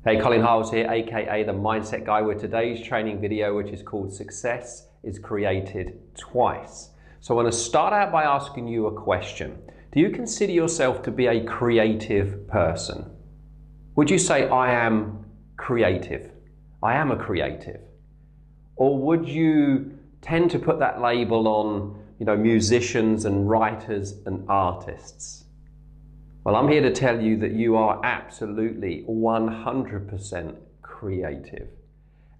Hey, Colin Hiles here, aka the Mindset Guy, with today's training video, which is called Success is Created Twice. So I want to start out by asking you a question. Do you consider yourself to be a creative person? Would you say, I am creative? I am a creative. Or would you tend to put that label on, musicians and writers and artists? Well, I'm here to tell you that you are absolutely 100% creative.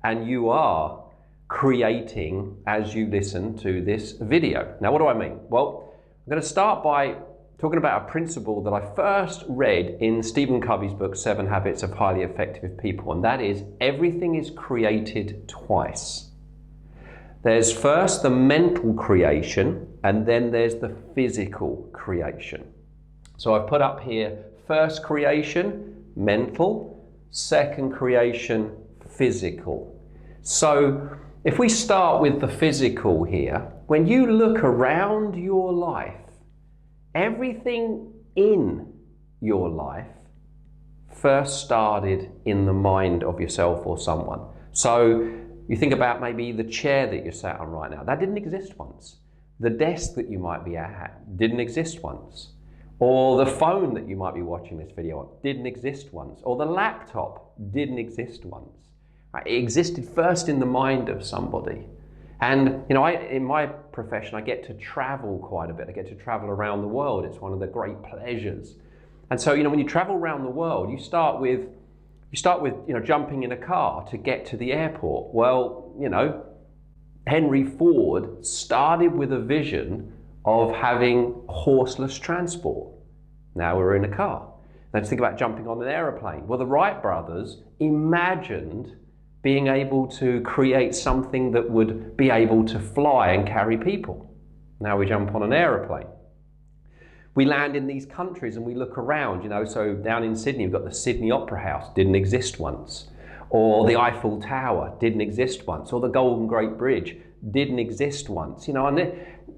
And you are creating as you listen to this video. Now, what do I mean? Well, I'm going to start by talking about a principle that I first read in Stephen Covey's book, 7 Habits of Highly Effective People, and that is everything is created twice. There's first the mental creation, and then there's the physical creation. So I've put up here, first creation, mental, second creation, physical. So if we start with the physical here, when you look around your life, everything in your life first started in the mind of yourself or someone. So you think about maybe the chair that you're sat on right now. That didn't exist once. The desk that you might be at didn't exist once. Or the phone that you might be watching this video on didn't exist once. Or the laptop didn't exist once. Right? It existed first in the mind of somebody. And in my profession, I get to travel quite a bit. I get to travel around the world. It's one of the great pleasures. And so, when you travel around the world, you start with jumping in a car to get to the airport. Well, Henry Ford started with a vision of having horseless transport. Now we're in a car. Let's think about jumping on an aeroplane. Well, the Wright brothers imagined being able to create something that would be able to fly and carry people. Now we jump on an aeroplane. We land in these countries and we look around, so down in Sydney, you've got the Sydney Opera House, didn't exist once. Or the Eiffel Tower, didn't exist once. Or the Golden Gate Bridge, didn't exist once. And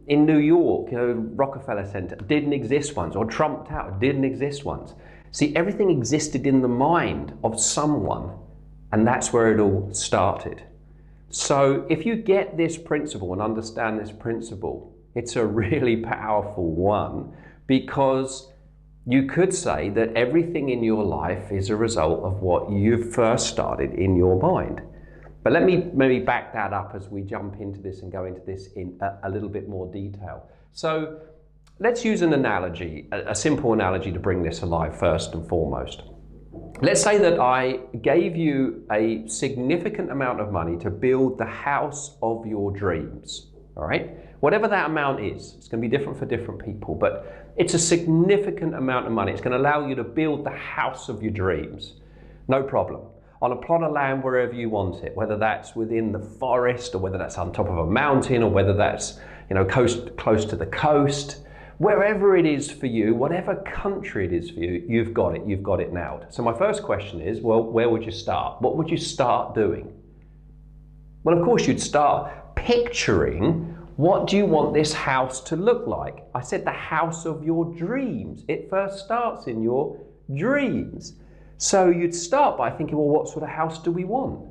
in New York, Rockefeller Center, didn't exist once. Or Trump Tower, didn't exist once. See, everything existed in the mind of someone, and that's where it all started. So if you get this principle and understand this principle, it's a really powerful one, because you could say that everything in your life is a result of what you first started in your mind. But let me maybe back that up as we jump into this and go into this in a little bit more detail. So let's use an analogy, a simple analogy to bring this alive first and foremost. Let's say that I gave you a significant amount of money to build the house of your dreams, all right? Whatever that amount is, it's going to be different for different people, but it's a significant amount of money. It's going to allow you to build the house of your dreams. No problem. On a plot of land wherever you want it, whether that's within the forest or whether that's on top of a mountain or whether that's close to the coast, wherever it is for you, whatever country it is for you, you've got it nailed. So my first question is, well, where would you start? What would you start doing? Well, of course you'd start picturing, what do you want this house to look like? I said the house of your dreams. It first starts in your dreams. So you'd start by thinking, well, what sort of house do we want?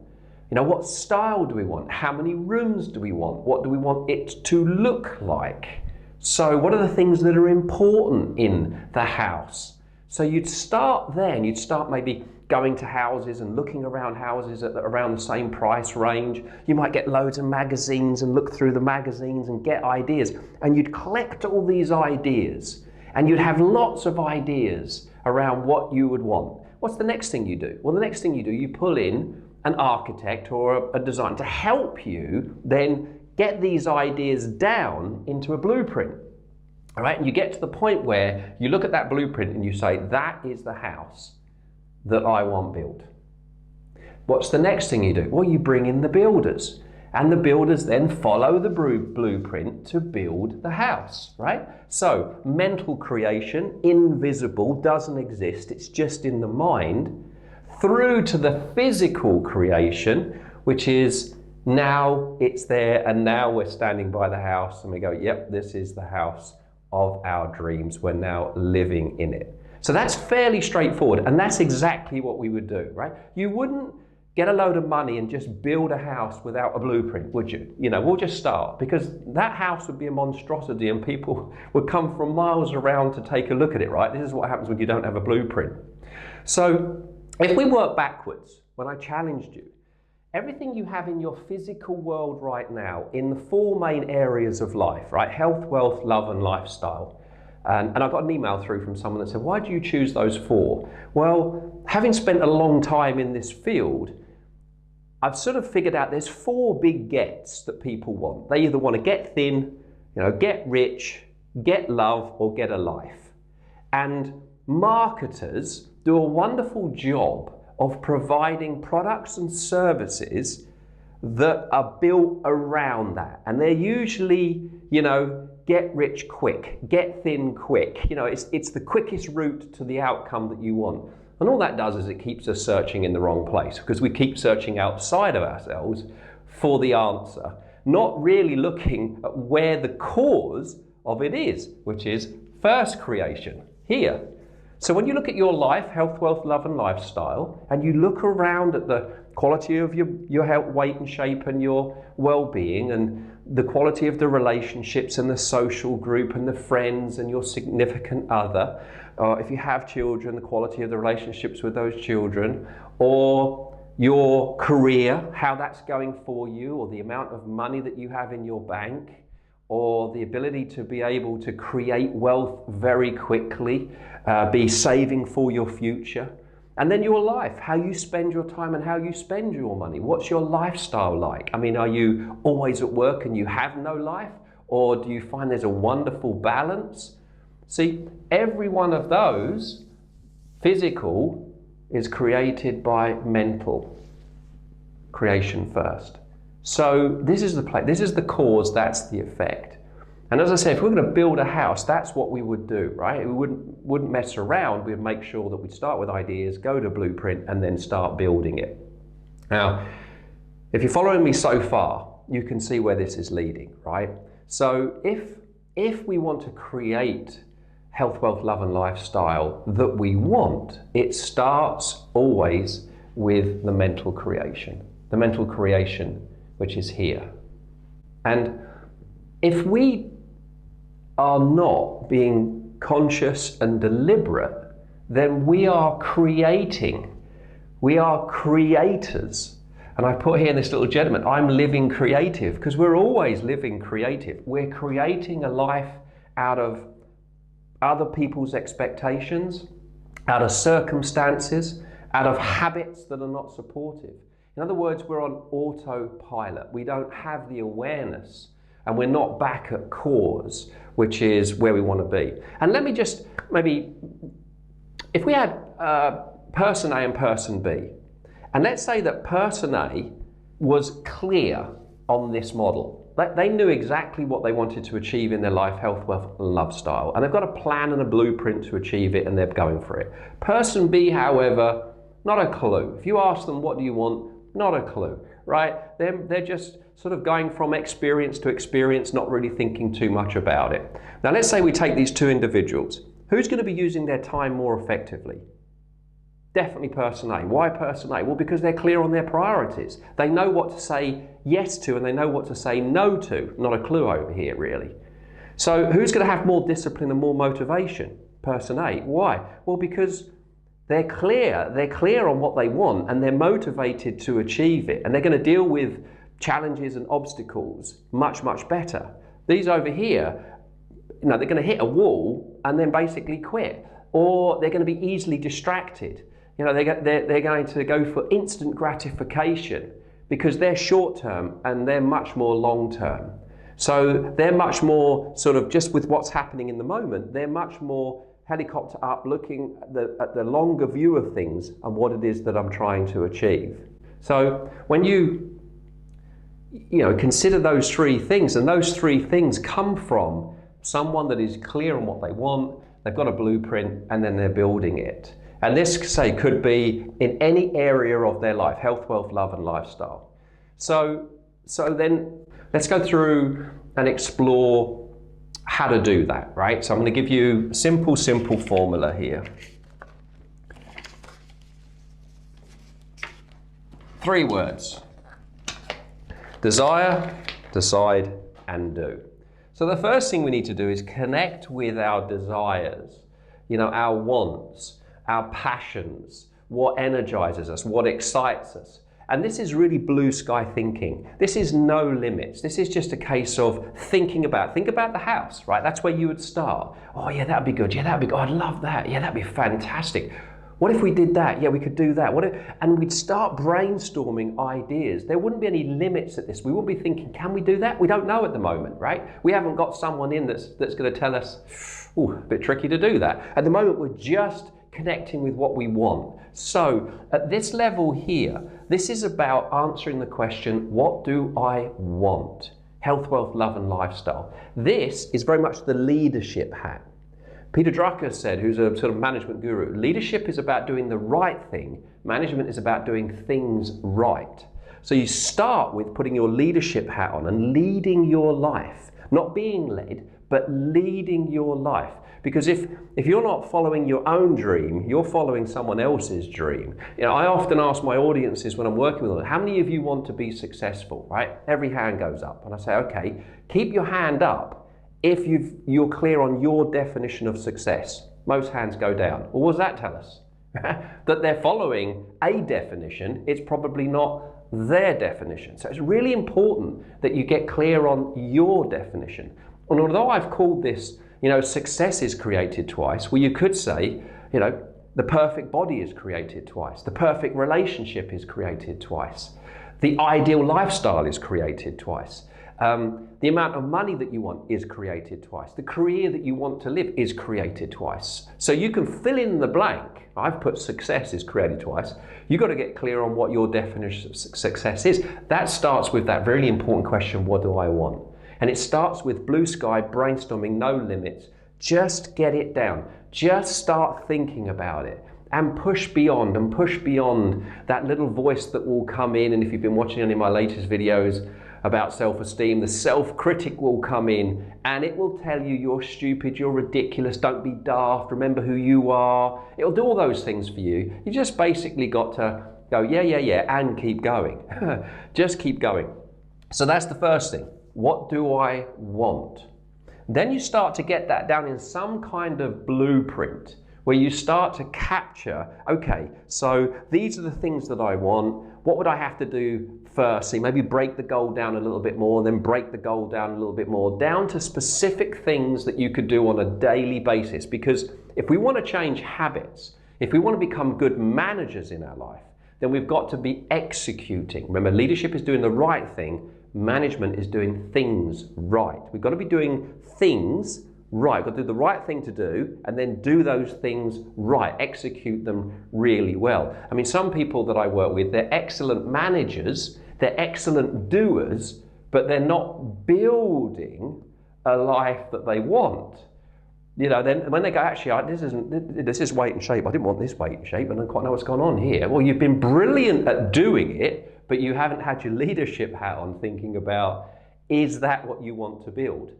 What style do we want? How many rooms do we want? What do we want it to look like? So what are the things that are important in the house? So you'd start then, you'd start maybe going to houses and looking around houses around the same price range. You might get loads of magazines and look through the magazines and get ideas. And you'd collect all these ideas and you'd have lots of ideas around what you would want. What's the next thing you do? Well, the next thing you do, you pull in an architect or a designer to help you then get these ideas down into a blueprint. All right, and you get to the point where you look at that blueprint and you say, that is the house that I want built. What's the next thing you do? Well, you bring in the builders, and the builders then follow the blueprint to build the house, right? So mental creation, invisible, doesn't exist, it's just in the mind, through to the physical creation, which is now it's there and now we're standing by the house and we go, yep, this is the house of our dreams. We're now living in it. So that's fairly straightforward, and that's exactly what we would do, right? You wouldn't get a load of money and just build a house without a blueprint, would you? You know, we'll just start, because that house would be a monstrosity and people would come from miles around to take a look at it, right? This is what happens when you don't have a blueprint. So if we work backwards, when I challenged you, everything you have in your physical world right now, in the four main areas of life, right? Health, wealth, love, and lifestyle. And I got an email through from someone that said, why do you choose those four? Well, having spent a long time in this field, I've sort of figured out there's four big gets that people want. They either want to get thin, get rich, get love, or get a life. And marketers do a wonderful job of providing products and services that are built around that. And they're usually, get rich quick, get thin quick. It's the quickest route to the outcome that you want. And all that does is it keeps us searching in the wrong place, because we keep searching outside of ourselves for the answer, not really looking at where the cause of it is, which is first creation, here. So when you look at your life, health, wealth, love, and lifestyle, and you look around at the quality of your health, weight and shape and your well-being, and the quality of the relationships and the social group and the friends and your significant other, or if you have children, the quality of the relationships with those children, or your career, how that's going for you, or the amount of money that you have in your bank, or the ability to be able to create wealth very quickly, be saving for your future. And then your life, how you spend your time and how you spend your money. What's your lifestyle like? I mean, are you always at work and you have no life? Or do you find there's a wonderful balance? See, every one of those, physical, is created by mental creation first. So this is the place, this is the cause, that's the effect. And as I said, if we're going to build a house, that's what we would do, right? We wouldn't mess around. We'd make sure that we'd start with ideas, go to blueprint, and then start building it. Now, if you're following me so far, you can see where this is leading, right? So if we want to create health, wealth, love, and lifestyle that we want, it starts always with the mental creation. The mental creation, which is here. And if we are not being conscious and deliberate, then we are creating. We are creators. And I put here this little gentleman, I'm living creative, because we're always living creative. We're creating a life out of other people's expectations, out of circumstances, out of habits that are not supportive. In other words, we're on autopilot. We don't have the awareness, and we're not back at cause, which is where we want to be. And let me just maybe, if we had person A and person B, and let's say that person A was clear on this model. They knew exactly what they wanted to achieve in their life, health, wealth, and love style. And they've got a plan and a blueprint to achieve it, and they're going for it. Person B, however, not a clue. If you ask them, what do you want? Not a clue, right? They're just sort of going from experience to experience, not really thinking too much about it. Now, let's say we take these two individuals. Who's going to be using their time more effectively? Definitely person A. Why person A? Well, because they're clear on their priorities. They know what to say yes to and they know what to say no to. Not a clue over here, really. So who's going to have more discipline and more motivation? Person A. Why? Well, because they're clear on what they want and they're motivated to achieve it, and they're going to deal with challenges and obstacles much, much better. These over here, they're going to hit a wall and then basically quit, or they're going to be easily distracted. They're going to go for instant gratification because they're short term and they're much more long term. So they're much more sort of just with what's happening in the moment, they're much more helicopter up, looking at the longer view of things and what it is that I'm trying to achieve. So when you consider those three things, and those three things come from someone that is clear on what they want, they've got a blueprint, and then they're building it. And this, say, could be in any area of their life, health, wealth, love, and lifestyle. So then let's go through and explore how to do that, right? So I'm going to give you a simple formula here. 3 words: desire, decide, and do. So the first thing we need to do is connect with our desires, you know, our wants, our passions, what energizes us, what excites us. And this is really blue sky thinking. This is no limits. This is just a case of think about the house, right? That's where you would start. Oh yeah, that'd be good. Yeah, that'd be good. I'd love that. Yeah, that'd be fantastic. What if we did that? Yeah, we could do that. And we'd start brainstorming ideas. There wouldn't be any limits at this. We wouldn't be thinking, can we do that? We don't know at the moment, right? We haven't got someone in that's going to tell us, oh, a bit tricky to do that. At the moment, we're just connecting with what we want. So at this level here, this is about answering the question, what do I want? Health, wealth, love, and lifestyle. This is very much the leadership hat. Peter Drucker said, who's a sort of management guru, leadership is about doing the right thing. Management is about doing things right. So you start with putting your leadership hat on and leading your life. Not being led, but leading your life. Because if you're not following your own dream, you're following someone else's dream. You know, I often ask my audiences when I'm working with them, how many of you want to be successful, right? Every hand goes up. And I say, okay, keep your hand up if you're clear on your definition of success. Most hands go down. Well, what does that tell us? That they're following a definition, it's probably not their definition. So it's really important that you get clear on your definition. And although I've called this, you know, success is created twice, well, you could say, you know, the perfect body is created twice. The perfect relationship is created twice. The ideal lifestyle is created twice. The amount of money that you want is created twice. The career that you want to live is created twice. So you can fill in the blank. I've put success is created twice. You've got to get clear on what your definition of success is. That starts with that really important question, what do I want? And it starts with blue sky, brainstorming, no limits. Just get it down. Just start thinking about it and push beyond that little voice that will come in. And if you've been watching any of my latest videos about self-esteem, the self-critic will come in and it will tell you you're stupid, you're ridiculous, don't be daft, remember who you are. It'll do all those things for you. You just basically got to go, yeah, and keep going. Just keep going. So that's the first thing. What do I want? Then you start to get that down in some kind of blueprint where you start to capture, okay, so these are the things that I want. What would I have to do first? So maybe break the goal down a little bit more, then break the goal down a little bit more, down to specific things that you could do on a daily basis. Because if we want to change habits, if we want to become good managers in our life, then we've got to be executing. Remember, leadership is doing the right thing. Management is doing things right. We've got to be doing things right. We've got to do the right thing to do and then do those things right. Execute them really well. I mean, some people that I work with, they're excellent managers, they're excellent doers, but they're not building a life that they want. You know, then when they go, actually, this is weight and shape. I didn't want this weight and shape, and I don't quite know what's going on here. Well, you've been brilliant at doing it, but you haven't had your leadership hat on thinking about, is that what you want to build?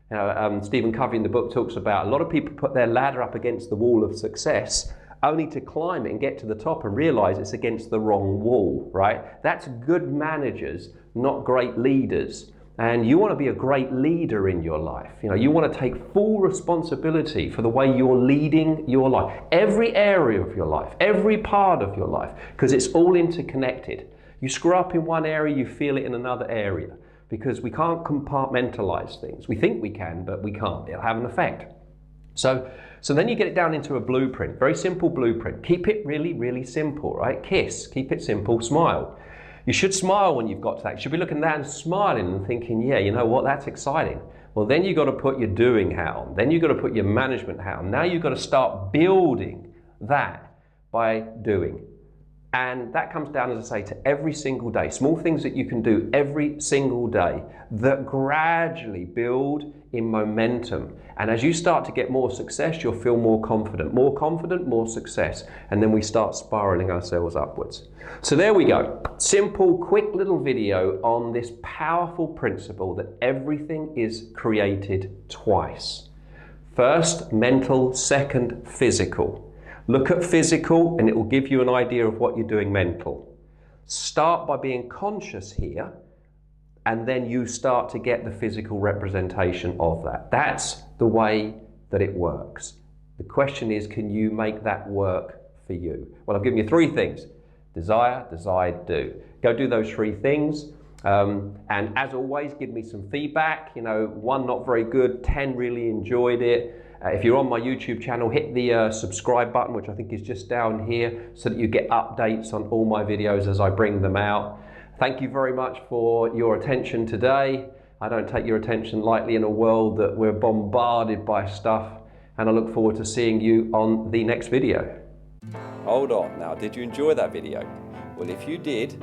You know, Stephen Covey in the book talks about a lot of people put their ladder up against the wall of success only to climb it and get to the top and realize it's against the wrong wall, right? That's good managers, not great leaders. And you want to be a great leader in your life. You know, you want to take full responsibility for the way you're leading your life. Every area of your life, every part of your life, because it's all interconnected. You screw up in one area, you feel it in another area, because we can't compartmentalize things. We think we can, but we can't. It'll have an effect. So then you get it down into a blueprint, very simple blueprint. Keep it really, really simple, right? KISS, keep it simple, smile. You should smile when you've got to that. You should be looking down and smiling and thinking, yeah, you know what, that's exciting. Well, then you've got to put your doing hat on. Then you've got to put your management hat on. Now you've got to start building that by doing. And that comes down, as I say, to every single day. Small things that you can do every single day that gradually build in momentum. And as you start to get more success, you'll feel more confident, more success. And then we start spiraling ourselves upwards. So there we go. Simple, quick little video on this powerful principle that everything is created twice. First, mental, second, physical. Look at physical and it will give you an idea of what you're doing mental. Start by being conscious here and then you start to get the physical representation of that. That's the way that it works. The question is, can you make that work for you? Well, I've given you 3 things. Desire, decide, do. Go do those 3 things. And as always, give me some feedback. 1 not very good, 10 really enjoyed it. If you're on my YouTube channel, hit the subscribe button, which I think is just down here, so that you get updates on all my videos as I bring them out. Thank you very much for your attention today. I don't take your attention lightly in a world that we're bombarded by stuff, and I look forward to seeing you on the next video. Hold on, now did you enjoy that video? Well, if you did,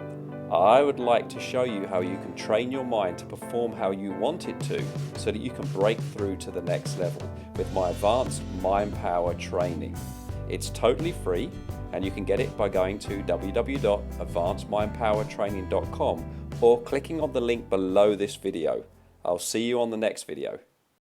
I would like to show you how you can train your mind to perform how you want it to, so that you can break through to the next level with my advanced mind power training. It's totally free and you can get it by going to www.advancedmindpowertraining.com or clicking on the link below this video. I'll see you on the next video.